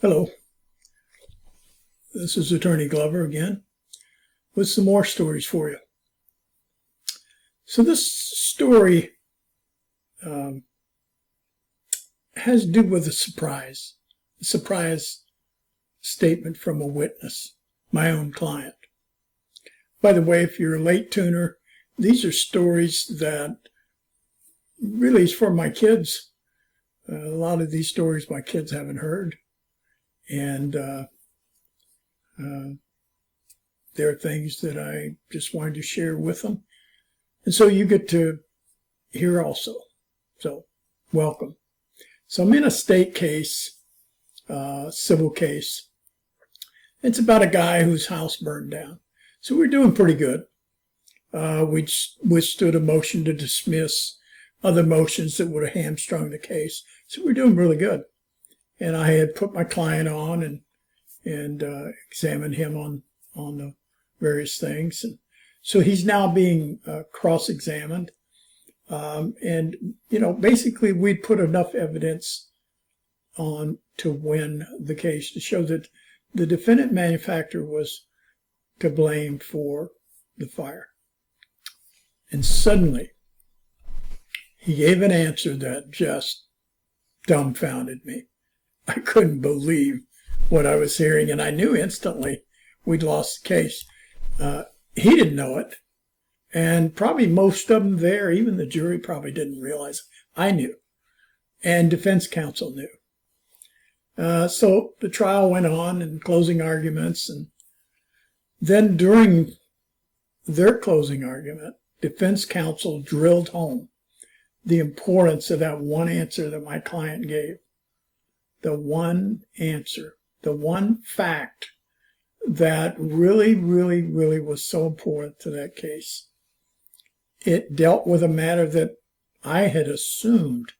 Hello, this is Attorney Glover again with some more stories for you. So this story has to do with a surprise statement from a witness, my own client. By the way, if you're a late tuner, these are stories that really is for my kids. A lot of these stories my kids haven't heard. And there are things that I just wanted to share with them. And so you get to hear also. So welcome. So I'm in a state case, civil case. It's about a guy whose house burned down. So we're doing pretty good. We withstood a motion to dismiss other motions that would have hamstrung the case. So we're doing really good. And I had put my client on and examined him on the various things. And so he's now being cross-examined. And, basically we'd put enough evidence on to win the case to show that the defendant manufacturer was to blame for the fire. And suddenly he gave an answer that just dumbfounded me. I couldn't believe what I was hearing, and I knew instantly we'd lost the case. He didn't know it, and probably most of them there, even the jury, probably didn't realize it. I knew, and defense counsel knew. So the trial went on and closing arguments, and then during their closing argument, defense counsel drilled home the importance of that one answer that my client gave. The one answer, the one fact that really, really, really was so important to that case. It dealt with a matter that I had assumed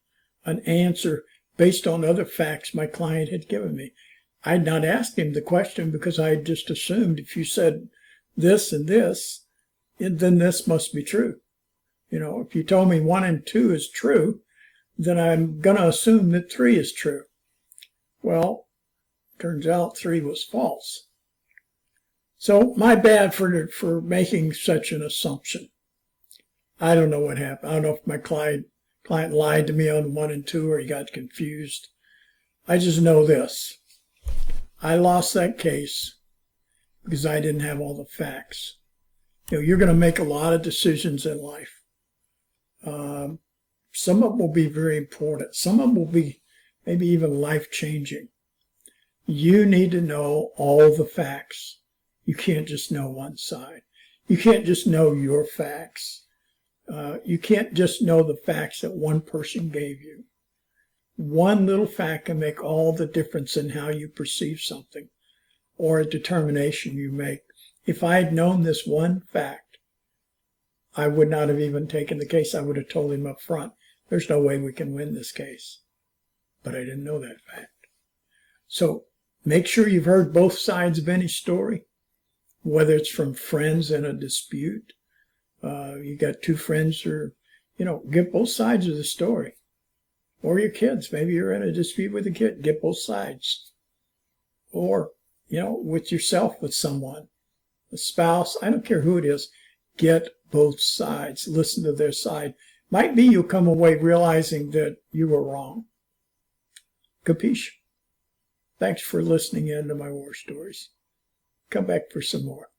an answer based on other facts my client had given me. I had not asked him the question because I had just assumed if you said this and this, then this must be true. If you told me 1 and 2 is true, then I'm going to assume that 3 is true. Well, turns out 3 was false. So my bad for making such an assumption. I don't know what happened. I don't know if my client lied to me on 1 and 2 or he got confused. I just know this. I lost that case because I didn't have all the facts. You're going to make a lot of decisions in life. Some of them will be very important. Some of them will be maybe even life-changing. You need to know all the facts. You can't just know one side. You can't just know your facts. You can't just know the facts that one person gave you. One little fact can make all the difference in how you perceive something or a determination you make. If I had known this one fact, I would not have even taken the case. I would have told him up front, there's no way we can win this case. But I didn't know that fact. So make sure you've heard both sides of any story, whether it's from friends in a dispute. You got 2 friends or, get both sides of the story. Or your kids. Maybe you're in a dispute with a kid. Get both sides. Or, with yourself, with someone, a spouse. I don't care who it is. Get both sides. Listen to their side. Might be you'll come away realizing that you were wrong. Capiche? Thanks for listening in to my war stories. Come back for some more.